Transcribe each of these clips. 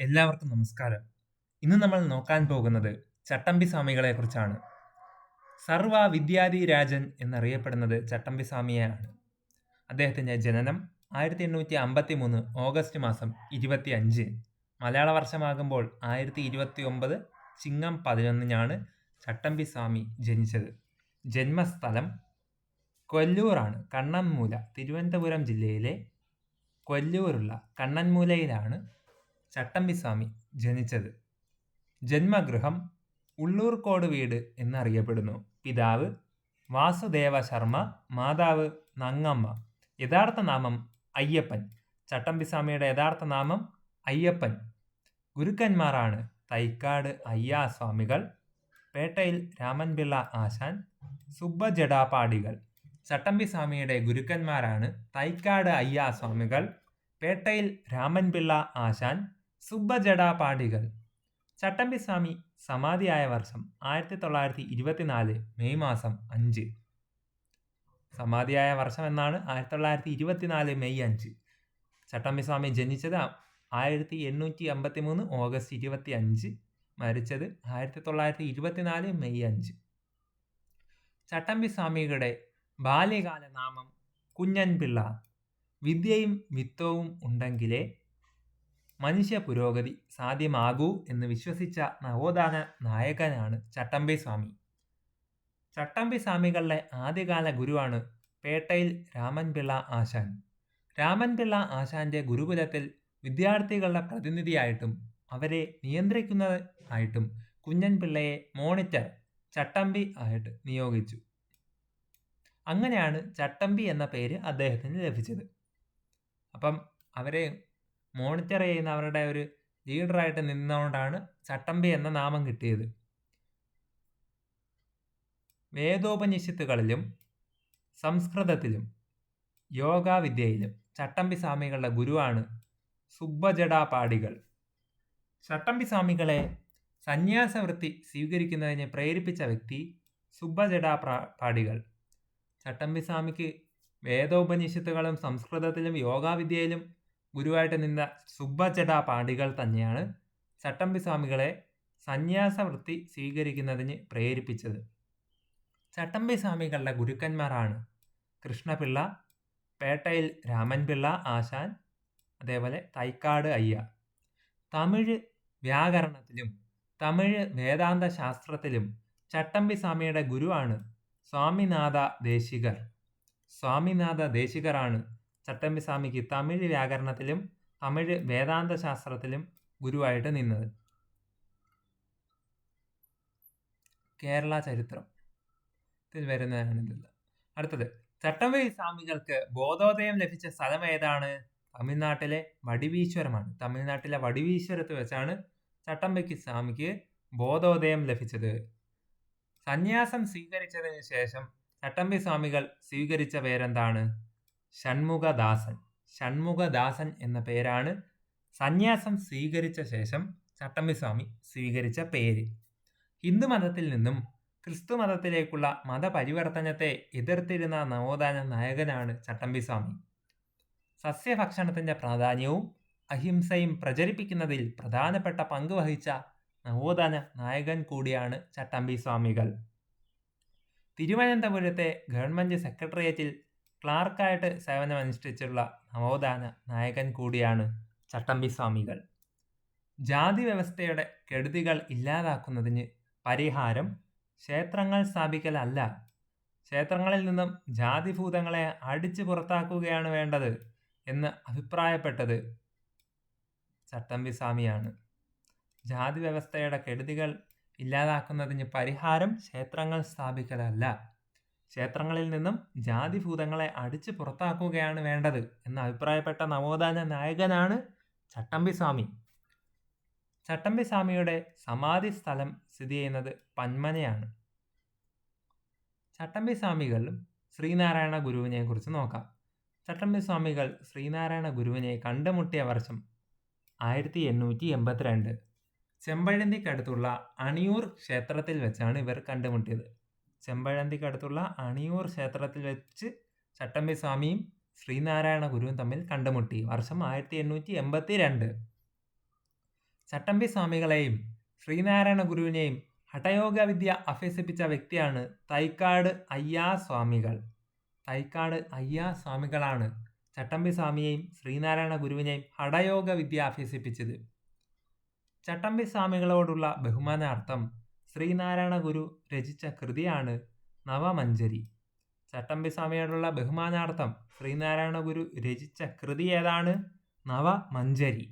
എല്ലാവർക്കും നമസ്കാരം. ഇന്ന് നമ്മൾ നോക്കാൻ പോകുന്നത് ചട്ടമ്പി സ്വാമികളെക്കുറിച്ചാണ്. സർവ വിദ്യാധിരാജൻ എന്നറിയപ്പെടുന്നത് ചട്ടമ്പി സ്വാമിയെയാണ്. അദ്ദേഹത്തിൻ്റെ ജനനം 1853 ഓഗസ്റ്റ് മാസം 25. മലയാള വർഷമാകുമ്പോൾ 1029 ചിങ്ങം 11 ചട്ടമ്പി സ്വാമി ജനിച്ചത്. ജന്മസ്ഥലം കൊല്ലൂറാണ്. കണ്ണൻമൂല, തിരുവനന്തപുരം ജില്ലയിലെ കൊല്ലൂരുള്ള കണ്ണൻമൂലയിലാണ് ചട്ടമ്പി സ്വാമി ജനിച്ചത്. ജന്മഗൃഹം ഉള്ളൂർക്കോട് വീട് എന്നറിയപ്പെടുന്നു. പിതാവ് വാസുദേവ ശർമ്മ, മാതാവ് നങ്ങമ്മ. യഥാർത്ഥ നാമം അയ്യപ്പൻ. ചട്ടമ്പി സ്വാമിയുടെ യഥാർത്ഥ നാമം അയ്യപ്പൻ. ഗുരുക്കന്മാരാണ് തൈക്കാട് അയ്യാസ്വാമികൾ, പേട്ടയിൽ രാമൻപിള്ള ആശാൻ, സുബ്ബജടാപാടികൾ. ചട്ടമ്പി സ്വാമിയുടെ ഗുരുക്കന്മാരാണ് തൈക്കാട് അയ്യാസ്വാമികൾ, പേട്ടയിൽ രാമൻപിള്ള ആശാൻ, സുബ്ബജടാപാടികൾ. ചട്ടമ്പി സ്വാമി സമാധിയായ വർഷം 1924 മെയ് മാസം 5. സമാധിയായ വർഷം എന്നാണ് 1924 മെയ് 5. ചട്ടമ്പി സ്വാമി ജനിച്ചത് 1853 ഓഗസ്റ്റ് 25, മരിച്ചത് 1924 മെയ് 5. ചട്ടമ്പി സ്വാമികളുടെ ബാല്യകാല നാമം കുഞ്ഞൻപിള്ള. വിദ്യയും വിത്തവും ഉണ്ടെങ്കിലേ മനുഷ്യ പുരോഗതി സാധ്യമാകൂ എന്ന് വിശ്വസിച്ച നവോത്ഥാന നായകനാണ് ചട്ടമ്പി സ്വാമി. ചട്ടമ്പി സ്വാമികളുടെ ആദ്യകാല ഗുരുവാണ് പേട്ടയിൽ രാമൻപിള്ള ആശാൻ. രാമൻപിള്ള ആശാന്റെ ഗുരുകുലത്തിൽ വിദ്യാർത്ഥികളുടെ പ്രതിനിധിയായിട്ടും അവരെ നിയന്ത്രിക്കുന്നതായിട്ടും കുഞ്ഞൻപിള്ളയെ മോണിറ്റർ ചട്ടമ്പി ആയിട്ട് നിയോഗിച്ചു. അങ്ങനെയാണ് ചട്ടമ്പി എന്ന പേര് അദ്ദേഹത്തിന് ലഭിച്ചത്. അപ്പം അവരെ മോണിറ്റർ ചെയ്യുന്ന അവരുടെ ഒരു ലീഡറായിട്ട് നിന്നുകൊണ്ടാണ് ചട്ടമ്പി എന്ന നാമം കിട്ടിയത്. വേദോപനിഷത്തുകളിലും സംസ്കൃതത്തിലും യോഗാവിദ്യയിലും ചട്ടമ്പി സ്വാമികളുടെ ഗുരുവാണ് സുബ്ബജടാപാടികൾ. ചട്ടമ്പി സ്വാമികളെ സന്യാസവൃത്തി സ്വീകരിക്കുന്നതിന് പ്രേരിപ്പിച്ച വ്യക്തി സുബ്ബജടാപാടികൾ. ചട്ടമ്പി സ്വാമിക്ക് വേദോപനിഷത്തുകളും സംസ്കൃതത്തിലും യോഗാവിദ്യയിലും ഗുരുവായിട്ട് നിന്ന സുബ്ബജടാപാടികൾ തന്നെയാണ് ചട്ടമ്പി സ്വാമികളെ സന്യാസവൃത്തി സ്വീകരിക്കുന്നതിന് പ്രേരിപ്പിച്ചത്. ചട്ടമ്പി സ്വാമികളുടെ ഗുരുക്കന്മാരാണ് കൃഷ്ണപിള്ള, പേട്ടയിൽ രാമൻപിള്ള ആശാൻ, അതേപോലെ തൈക്കാട് അയ്യ. തമിഴ് വ്യാകരണത്തിലും തമിഴ് വേദാന്ത ശാസ്ത്രത്തിലും ചട്ടമ്പി സ്വാമിയുടെ ഗുരുവാണ് സ്വാമിനാഥ ദേശികർ. സ്വാമിനാഥ ദേശികറാണ് ചട്ടമ്പി സ്വാമിക്ക് തമിഴ് വ്യാകരണത്തിലും തമിഴ് വേദാന്ത ശാസ്ത്രത്തിലും ഗുരുവായിട്ട് നിന്നത്. കേരള ചരിത്രത്തിൽ വരുന്നതാണിത്. അടുത്തത്, ചട്ടമ്പി സ്വാമികൾക്ക് ബോധോദയം ലഭിച്ച സ്ഥലം ഏതാണ്? തമിഴ്നാട്ടിലെ വടിവീശ്വരമാണ്. തമിഴ്നാട്ടിലെ വടിവീശ്വരത്ത് വെച്ചാണ് ചട്ടമ്പി സ്വാമിക്ക് ബോധോദയം ലഭിച്ചത്. സന്യാസം സ്വീകരിച്ചതിന് ശേഷം ചട്ടമ്പി സ്വാമികൾ സ്വീകരിച്ച പേരെന്താണ്? ഷൺമുഖദാസൻ. ഷൺമുഖദാസൻ എന്ന പേരാണ് സന്യാസം സ്വീകരിച്ച ശേഷം ചട്ടമ്പി സ്വാമി സ്വീകരിച്ച പേര്. ഹിന്ദുമതത്തിൽ നിന്നും ക്രിസ്തു മതത്തിലേക്കുള്ള മതപരിവർത്തനത്തെ എതിർത്തിരുന്ന നവോത്ഥാന നായകനാണ് ചട്ടമ്പി സ്വാമി. സസ്യഭക്ഷണത്തിന്റെ പ്രാധാന്യവും അഹിംസയും പ്രചരിപ്പിക്കുന്നതിൽ പ്രധാനപ്പെട്ട പങ്ക് വഹിച്ച നവോത്ഥാന നായകൻ കൂടിയാണ് ചട്ടമ്പി സ്വാമികൾ. തിരുവനന്തപുരത്തെ ഗവൺമെന്റ് സെക്രട്ടേറിയറ്റിൽ ക്ലാർക്കായിട്ട് സേവനമനുഷ്ഠിച്ചുള്ള നവോത്ഥാന നായകൻ കൂടിയാണ് ചട്ടമ്പി സ്വാമികൾ. ജാതി വ്യവസ്ഥയുടെ കെടുതികൾ ഇല്ലാതാക്കുന്നതിന് പരിഹാരം ക്ഷേത്രങ്ങൾ സ്ഥാപിക്കലല്ല, ക്ഷേത്രങ്ങളിൽ നിന്നും ജാതിഭൂതങ്ങളെ അടിച്ചു പുറത്താക്കുകയാണ് വേണ്ടത് എന്ന് അഭിപ്രായപ്പെട്ടത് ചട്ടമ്പി സ്വാമിയാണ്. ജാതി വ്യവസ്ഥയുടെ കെടുതികൾ ഇല്ലാതാക്കുന്നതിന് പരിഹാരം ക്ഷേത്രങ്ങൾ സ്ഥാപിക്കലല്ല, ക്ഷേത്രങ്ങളിൽ നിന്നും ജാതിഭൂതങ്ങളെ അടിച്ചു പുറത്താക്കുകയാണ് വേണ്ടത് എന്ന് അഭിപ്രായപ്പെട്ട നവോത്ഥാന നായകനാണ് ചട്ടമ്പി സ്വാമി. ചട്ടമ്പി സ്വാമിയുടെ സമാധി സ്ഥലം സ്ഥിതി ചെയ്യുന്നത് പന്മനയാണ്. ചട്ടമ്പി സ്വാമികളും ശ്രീനാരായണ ഗുരുവിനെ കുറിച്ച് നോക്കാം. ചട്ടമ്പി സ്വാമികൾ ശ്രീനാരായണ ഗുരുവിനെ കണ്ടുമുട്ടിയ വർഷം 1882. ചെമ്പഴന്തിക്കടുത്തുള്ള അണിയൂർ ക്ഷേത്രത്തിൽ വെച്ചാണ് ഇവർ കണ്ടുമുട്ടിയത്. ചെമ്പഴന്തിക്കടുത്തുള്ള അണിയൂർ ക്ഷേത്രത്തിൽ വെച്ച് ചട്ടമ്പി സ്വാമിയും ശ്രീനാരായണ ഗുരുവും തമ്മിൽ കണ്ടുമുട്ടി. വർഷം 1882. ചട്ടമ്പി സ്വാമികളെയും ശ്രീനാരായണ ഗുരുവിനെയും ഹഠയോഗ വിദ്യ അഭ്യസിപ്പിച്ച വ്യക്തിയാണ് തൈക്കാട് അയ്യാ സ്വാമികൾ. തൈക്കാട് അയ്യാ സ്വാമികളാണ് ചട്ടമ്പി സ്വാമിയെയും ശ്രീനാരായണ ഗുരുവിനെയും ഹഠയോഗ വിദ്യ അഭ്യസിപ്പിച്ചത്. ചട്ടമ്പി സ്വാമികളോടുള്ള ബഹുമാനാർത്ഥം ശ്രീനാരായണ ഗുരു രചിച്ച കൃതിയാണ് നവമഞ്ജരി. ചട്ടമ്പി സ്വാമിയോടുള്ള ബഹുമാനാർത്ഥം ശ്രീനാരായണ ഗുരു രചിച്ച കൃതി ഏതാണ്? നവമഞ്ജരി.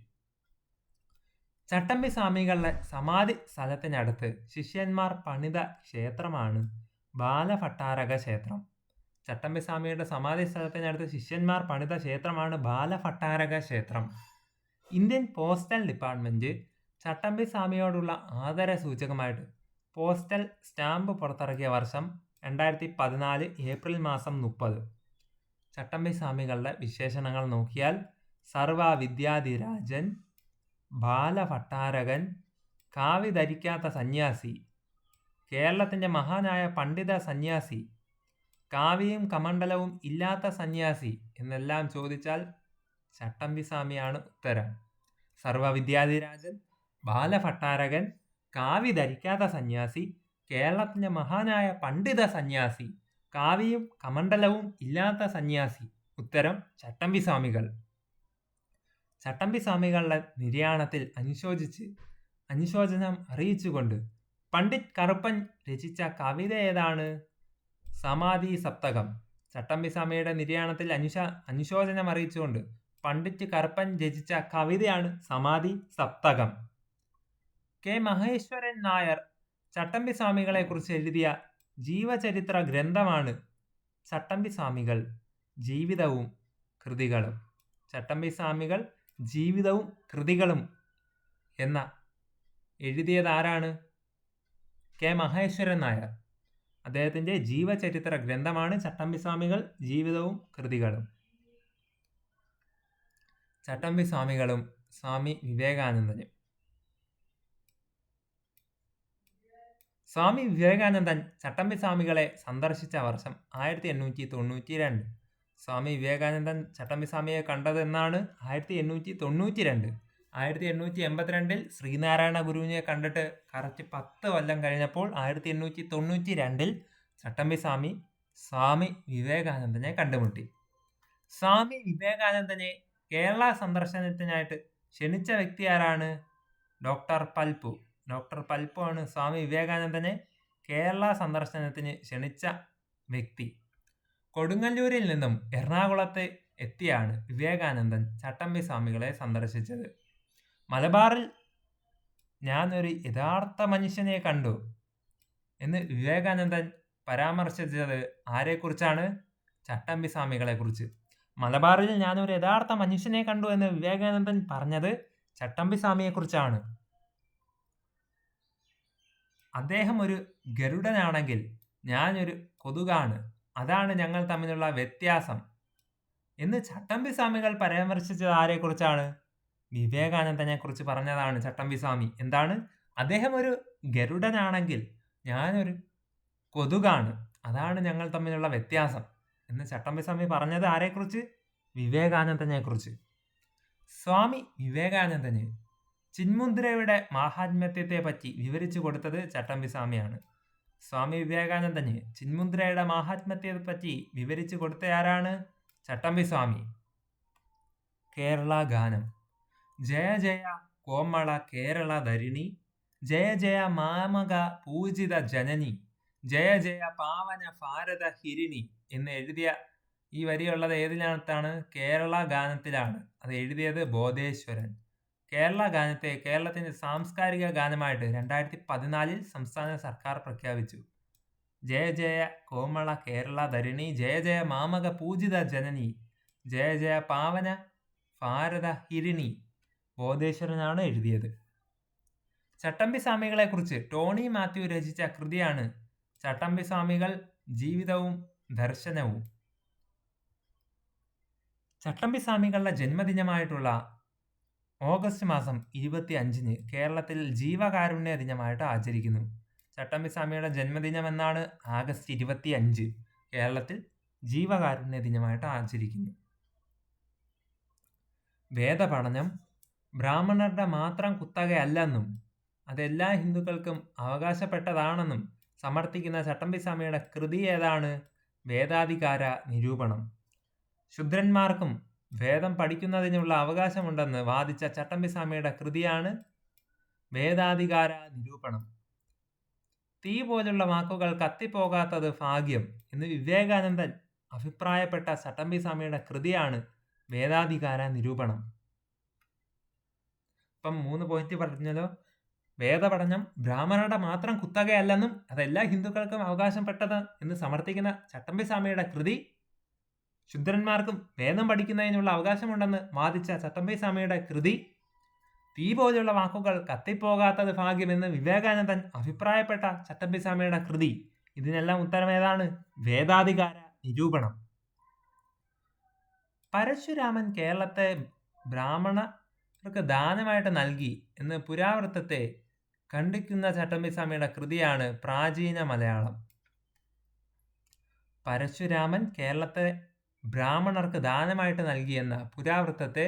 ചട്ടമ്പി സ്വാമികളുടെ സമാധി സ്ഥലത്തിനടുത്ത് ശിഷ്യന്മാർ പണിത ക്ഷേത്രമാണ് ബാലഭട്ടാരക ക്ഷേത്രം. ചട്ടമ്പി സ്വാമിയുടെ സമാധി സ്ഥലത്തിനടുത്ത് ശിഷ്യന്മാർ പണിത ക്ഷേത്രമാണ് ബാലഭട്ടാരക ക്ഷേത്രം. ഇന്ത്യൻ പോസ്റ്റൽ ഡിപ്പാർട്ട്മെന്റ് ചട്ടമ്പി സ്വാമിയോടുള്ള ആദര സൂചകമായിട്ട് പോസ്റ്റൽ സ്റ്റാമ്പ് പുറത്തിറക്കിയ വർഷം 2014 ഏപ്രിൽ മാസം 30. ചട്ടമ്പി സ്വാമികളുടെ വിശേഷണങ്ങൾ നോക്കിയാൽ സർവ വിദ്യാധിരാജൻ, ബാലഭട്ടാരകൻ, കാവി ധരിക്കാത്ത സന്യാസി, കേരളത്തിൻ്റെ മഹാനായ പണ്ഡിത സന്യാസി, കാവിയും കമണ്ഡലവും ഇല്ലാത്ത സന്യാസി എന്നെല്ലാം ചോദിച്ചാൽ ചട്ടമ്പി സ്വാമിയാണ് ഉത്തരം. സർവ വിദ്യാധിരാജൻ, ബാലഭട്ടാരകൻ, കാവി ധരിക്കാത്ത സന്യാസി, കേരളത്തിൻ്റെ മഹാനായ പണ്ഡിത സന്യാസി, കാവിയും കമണ്ഡലവും ഇല്ലാത്ത സന്യാസി. ഉത്തരം ചട്ടമ്പി സ്വാമികൾ. ചട്ടമ്പി സ്വാമികളുടെ നിര്യാണത്തിൽ അനുശോചനം അറിയിച്ചുകൊണ്ട് പണ്ഡിറ്റ് കറുപ്പൻ രചിച്ച കവിത ഏതാണ്? സമാധി സപ്തകം. ചട്ടമ്പി സ്വാമിയുടെ നിര്യാണത്തിൽ അനുശോചനം അറിയിച്ചുകൊണ്ട് പണ്ഡിറ്റ് കറുപ്പൻ രചിച്ച കവിതയാണ് സമാധി സപ്തകം. കെ മഹേശ്വരൻ നായർ ചട്ടമ്പി സ്വാമികളെ കുറിച്ച് എഴുതിയ ജീവചരിത്ര ഗ്രന്ഥമാണ് ചട്ടമ്പി സ്വാമികൾ ജീവിതവും കൃതികളും. ചട്ടമ്പി സ്വാമികൾ ജീവിതവും കൃതികളും എന്ന എഴുതിയത് ആരാണ്? കെ മഹേശ്വരൻ നായർ. അദ്ദേഹത്തിൻ്റെ ജീവചരിത്ര ഗ്രന്ഥമാണ് ചട്ടമ്പി സ്വാമികൾ ജീവിതവും കൃതികളും. ചട്ടമ്പി സ്വാമികളും സ്വാമി വിവേകാനന്ദനും. സ്വാമി വിവേകാനന്ദൻ ചട്ടമ്പി സ്വാമികളെ സന്ദർശിച്ച വർഷം 1892. സ്വാമി വിവേകാനന്ദൻ ചട്ടമ്പി സ്വാമിയെ കണ്ടത് എന്നാണ്? 1892. 1882 ശ്രീനാരായണ ഗുരുവിനെ കണ്ടിട്ട് കറക്റ്റ് 10 കൊല്ലം കഴിഞ്ഞപ്പോൾ 1892 ചട്ടമ്പി സ്വാമി വിവേകാനന്ദനെ കണ്ടുമുട്ടി. സ്വാമി വിവേകാനന്ദനെ കേരള സന്ദർശനത്തിനായിട്ട് ക്ഷണിച്ച വ്യക്തി ആരാണ്? ഡോക്ടർ പൽപ്പു. ഡോക്ടർ പൽപ്പു ആണ് സ്വാമി വിവേകാനന്ദനെ കേരള സന്ദർശനത്തിന് ക്ഷണിച്ച വ്യക്തി. കൊടുങ്ങല്ലൂരിൽ നിന്നും എറണാകുളത്ത് എത്തിയാണ് വിവേകാനന്ദൻ ചട്ടമ്പി സ്വാമികളെ സന്ദർശിച്ചത്. മലബാറിൽ ഞാനൊരു യഥാർത്ഥ മനുഷ്യനെ കണ്ടു എന്ന് വിവേകാനന്ദൻ പരാമർശിച്ചത് ആരെക്കുറിച്ചാണ്? ചട്ടമ്പി സ്വാമികളെ കുറിച്ച്. മലബാറിൽ ഞാനൊരു യഥാർത്ഥ മനുഷ്യനെ കണ്ടു എന്ന് വിവേകാനന്ദൻ പറഞ്ഞത് ചട്ടമ്പി സ്വാമിയെക്കുറിച്ചാണ്. അദ്ദേഹം ഒരു ഗരുഡനാണെങ്കിൽ ഞാനൊരു കൊതുകാണ്, അതാണ് ഞങ്ങൾ തമ്മിലുള്ള വ്യത്യാസം എന്ന് ചട്ടമ്പി സ്വാമികൾ പരാമർശിച്ചത് ആരെക്കുറിച്ചാണ്? വിവേകാനന്ദനെ കുറിച്ച് പറഞ്ഞതാണ് ചട്ടമ്പി സ്വാമി. എന്താണ്? അദ്ദേഹം ഒരു ഗരുഡനാണെങ്കിൽ ഞാനൊരു കൊതുകാണ്, അതാണ് ഞങ്ങൾ തമ്മിലുള്ള വ്യത്യാസം എന്ന് ചട്ടമ്പി സ്വാമി പറഞ്ഞത് ആരെക്കുറിച്ച്? വിവേകാനന്ദനെ കുറിച്ച്. സ്വാമി വിവേകാനന്ദന് ചിന്മുദ്രയുടെ മാഹാത്മ്യത്തെ പറ്റി വിവരിച്ചു കൊടുത്തത് ചട്ടമ്പി സ്വാമിയാണ്. സ്വാമി വിവേകാനന്ദന് ചിന്മുദ്രയുടെ മാഹാത്മ്യത്തെ പറ്റി വിവരിച്ചു കൊടുത്ത ആരാണ്? ചട്ടമ്പി സ്വാമി. കേരള ഗാനം. ജയ ജയ കോമള കേരള ധരിണി, ജയ ജയ മാമക പൂജിത ജനനി, ജയ ജയ പാവന ഭാരത ഹിരിണി എന്ന് എഴുതിയ ഈ വരിയുള്ളത് ഏതിനകത്താണ്? കേരള ഗാനത്തിലാണ്. അത് എഴുതിയത് ബോധേശ്വരൻ. കേരള ഗാനത്തെ കേരളത്തിൻ്റെ സാംസ്കാരിക ഗാനമായിട്ട് 2014 സംസ്ഥാന സർക്കാർ പ്രഖ്യാപിച്ചു. ജയ ജയ കോമള കേരള ധരിണി, ജയ ജയ മാമക പൂജിത ജനനി, ജയ ജയ പാവന ഭാരത ഹിരിണി ബോധേശ്വരനാണ് എഴുതിയത്. ചട്ടമ്പി സ്വാമികളെ കുറിച്ച് ടോണി മാത്യു രചിച്ച കൃതിയാണ് ചട്ടമ്പി സ്വാമികൾ ജീവിതവും ദർശനവും. ചട്ടമ്പി സ്വാമികളുടെ ജന്മദിനമായിട്ടുള്ള ഓഗസ്റ്റ് മാസം 25 കേരളത്തിൽ ജീവകാരുണ്യ ദിനമായിട്ട് ആചരിക്കുന്നു. ചട്ടമ്പി സ്വാമിയുടെ ജന്മദിനം എന്നാണ് ആഗസ്റ്റ് 25 കേരളത്തിൽ ജീവകാരുണ്യ ദിനമായിട്ട് ആചരിക്കുന്നു. വേദപഠനം, ബ്രാഹ്മണരുടെ മാത്രം കുത്തകയല്ലെന്നും അതെല്ലാ ഹിന്ദുക്കൾക്കും അവകാശപ്പെട്ടതാണെന്നും സമർത്ഥിക്കുന്ന ചട്ടമ്പിസ്വാമിയുടെ കൃതി ഏതാണ്? വേദാധികാര നിരൂപണം. ശൂദ്രന്മാർക്കും വേദം പഠിക്കുന്നതിനുള്ള അവകാശമുണ്ടെന്ന് വാദിച്ച ചട്ടമ്പിസ്വാമിയുടെ കൃതിയാണ് വേദാധികാര നിരൂപണം. തീ പോലുള്ള വാക്കുകൾ കത്തിപ്പോകാത്തത് ഭാഗ്യം എന്ന് വിവേകാനന്ദൻ അഭിപ്രായപ്പെട്ട ചട്ടമ്പിസ്വാമിയുടെ കൃതിയാണ് വേദാധികാര നിരൂപണം. ഇപ്പം 3 പോയിന്റ് പറഞ്ഞല്ലോ. വേദപഠനം ബ്രാഹ്മണരുടെ മാത്രം കുത്തകയല്ലെന്നും അതെല്ലാ ഹിന്ദുക്കൾക്കും അവകാശപ്പെട്ടത് എന്ന് സമർത്ഥിക്കുന്ന ചട്ടമ്പിസ്വാമിയുടെ കൃതി, ശൂദ്രന്മാർക്കും വേദം പഠിക്കുന്നതിനുള്ള അവകാശമുണ്ടെന്ന് വാദിച്ച ചട്ടമ്പിസ്വാമിയുടെ കൃതി, തീ പോലുള്ള വാക്കുകൾ കത്തിപ്പോകാത്തത് ഭാഗ്യമെന്ന് വിവേകാനന്ദൻ അഭിപ്രായപ്പെട്ട ചട്ടമ്പിസ്വാമിയുടെ കൃതി, ഇതിനെല്ലാം ഉത്തരം ഏതാണ്? വേദാധികാര നിരൂപണം. പരശുരാമൻ കേരളത്തെ ബ്രാഹ്മണർക്ക് ദാനമായിട്ട് നൽകി എന്ന് പുരാവൃത്തത്തെ ഖണ്ഡിക്കുന്ന ചട്ടമ്പിസ്വാമിയുടെ കൃതിയാണ് പ്രാചീന മലയാളം. പരശുരാമൻ കേരളത്തെ ബ്രാഹ്മണർക്ക് ദാനമായിട്ട് നൽകിയെന്ന പുരാവൃത്തത്തെ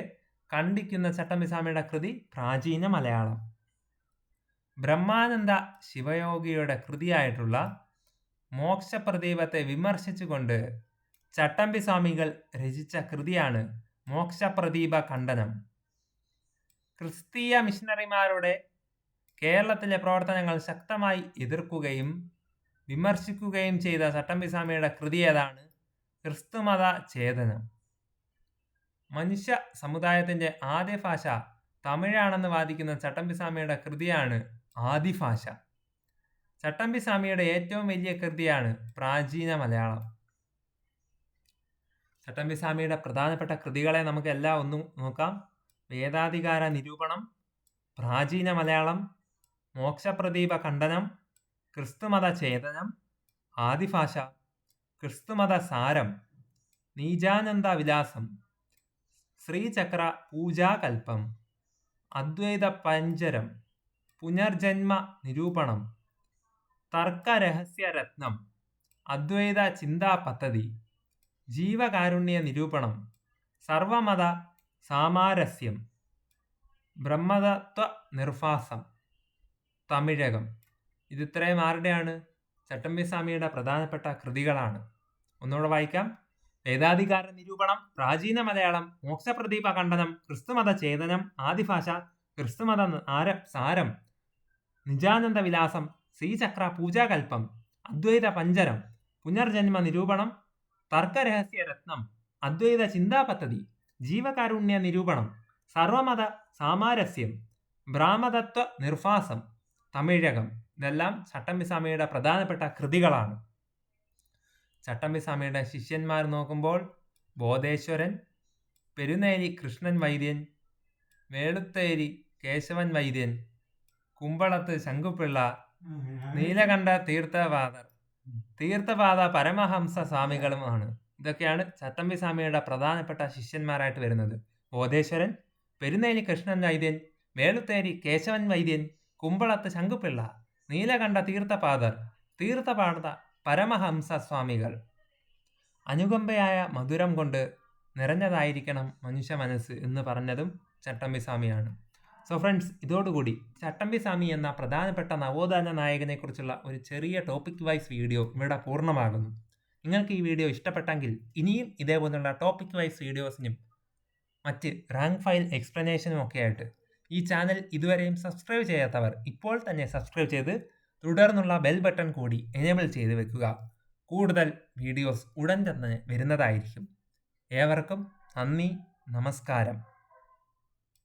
ഖണ്ഡിക്കുന്ന ചട്ടമ്പിസ്വാമിയുടെ കൃതി പ്രാചീന മലയാളം. ബ്രഹ്മാനന്ദ ശിവയോഗിയുടെ കൃതിയായിട്ടുള്ള മോക്ഷപ്രദീപത്തെ വിമർശിച്ചുകൊണ്ട് ചട്ടമ്പിസ്വാമികൾ രചിച്ച കൃതിയാണ് മോക്ഷപ്രദീപ ഖണ്ഡനം. ക്രിസ്തീയ മിഷണറിമാരുടെ കേരളത്തിലെ പ്രവർത്തനങ്ങൾ ശക്തമായി എതിർക്കുകയും വിമർശിക്കുകയും ചെയ്ത ചട്ടമ്പിസ്വാമിയുടെ കൃതി ഏതാണ്? ക്രിസ്തുമത ഛേദനം. മനുഷ്യ സമുദായത്തിൻ്റെ ആദ്യ ഭാഷ തമിഴാണെന്ന് വാദിക്കുന്ന ചട്ടമ്പിസ്വാമിയുടെ കൃതിയാണ് ആദിഭാഷ. ചട്ടമ്പിസ്വാമിയുടെ ഏറ്റവും വലിയ കൃതിയാണ് പ്രാചീന മലയാളം. ചട്ടമ്പിസ്വാമിയുടെ പ്രധാനപ്പെട്ട കൃതികളെ നമുക്ക് എല്ലാം ഒന്നും നോക്കാം. വേദാധികാര നിരൂപണം, പ്രാചീന മലയാളം, മോക്ഷപ്രദീപ ഖണ്ഡനം, ക്രിസ്തുമത ഛേദനം, ആദിഭാഷ, ക്രിസ്തുമത സാരം, നീജാനന്ദ വിലാസം, ശ്രീചക്ര പൂജാകൽപ്പം, അദ്വൈത പഞ്ചരം, പുനർജന്മ നിരൂപണം, തർക്കരഹസ്യരത്നം, അദ്വൈത ചിന്താ പദ്ധതി, ജീവകാരുണ്യ നിരൂപണം, സർവമത സാമാരസ്യം, ബ്രഹ്മതത്വ നിർഫാസം, തമിഴകം. ഇതിത്രയും ആരുടെയാണ്? ചട്ടമ്പിസ്വാമിയുടെ പ്രധാനപ്പെട്ട കൃതികളാണ്. ഒന്നുകൂടെ വായിക്കാം. വേദാധികാര നിരൂപണം, പ്രാചീന മലയാളം, മോക്ഷപ്രദീപ ഖണ്ഡനം, ക്രിസ്തുമത ഛേദനം, ആദിഭാഷ, ക്രിസ്തുമത സാരം, നിജാനന്ദ വിലാസം, ശ്രീചക്ര പൂജാകൽപ്പം, അദ്വൈത പഞ്ചരം, പുനർജന്മ നിരൂപണം, തർക്കരഹസ്യ രത്നം, അദ്വൈത ചിന്താ പദ്ധതി, ജീവകാരുണ്യ നിരൂപണം, സർവമത സാമാരസ്യം, ബ്രാഹ്മതത്വ നിർഫാസം, തമിഴകം. ഇതെല്ലാം ചട്ടമ്പിസ്വാമിയുടെ പ്രധാനപ്പെട്ട കൃതികളാണ്. ചട്ടമ്പിസ്വാമിയുടെ ശിഷ്യന്മാർ നോക്കുമ്പോൾ ബോധേശ്വരൻ, പെരുന്നേരി കൃഷ്ണൻ വൈദ്യൻ, വേളുത്തേരി കേശവൻ വൈദ്യൻ, കുമ്പളത്ത് ശങ്കുപിള്ള, നീലകണ്ഠ തീർത്ഥപാദ പരമഹംസ സ്വാമികളുമാണ്. ഇതൊക്കെയാണ് ചട്ടമ്പിസ്വാമിയുടെ പ്രധാനപ്പെട്ട ശിഷ്യന്മാരായിട്ട് വരുന്നത്. ബോധേശ്വരൻ, പെരുന്നേരി കൃഷ്ണൻ വൈദ്യൻ, വേളുത്തേരി കേശവൻ വൈദ്യൻ, കുമ്പളത്ത് ശങ്കുപിള്ള, നീലകണ്ഠ തീർത്ഥപാദ പരമഹംസ സ്വാമികൾ. അനുകമ്പയായ മധുരം കൊണ്ട് നിറഞ്ഞതായിരിക്കണം മനുഷ്യ മനസ്സ് എന്ന് പറഞ്ഞതും ചട്ടമ്പിസ്വാമിയാണ്. സോ ഫ്രണ്ട്സ്, ഇതോടുകൂടി ചട്ടമ്പിസ്വാമി എന്ന പ്രധാനപ്പെട്ട നവോത്ഥാന നായകനെക്കുറിച്ചുള്ള ഒരു ചെറിയ ടോപ്പിക് വൈസ് വീഡിയോ ഇവിടെ പൂർണ്ണമാകുന്നു. നിങ്ങൾക്ക് ഈ വീഡിയോ ഇഷ്ടപ്പെട്ടെങ്കിൽ ഇനിയും ഇതേപോലുള്ള ടോപ്പിക് വൈസ് വീഡിയോസിനും മറ്റ് റാങ്ക് ഫയൽ എക്സ്പ്ലനേഷനും ഒക്കെ ആയിട്ട് ഈ ചാനൽ ഇതുവരെയും സബ്സ്ക്രൈബ് ചെയ്യാത്തവർ ഇപ്പോൾ തന്നെ സബ്സ്ക്രൈബ് ചെയ്ത് തുടർന്നുള്ള ബെൽ ബട്ടൺ കൂടി എനേബിൾ ചെയ്ത് വെക്കുക. കൂടുതൽ വീഡിയോസ് ഉടൻ തന്നെ വരുന്നതായിരിക്കും. ഏവർക്കും നന്ദി, നമസ്കാരം.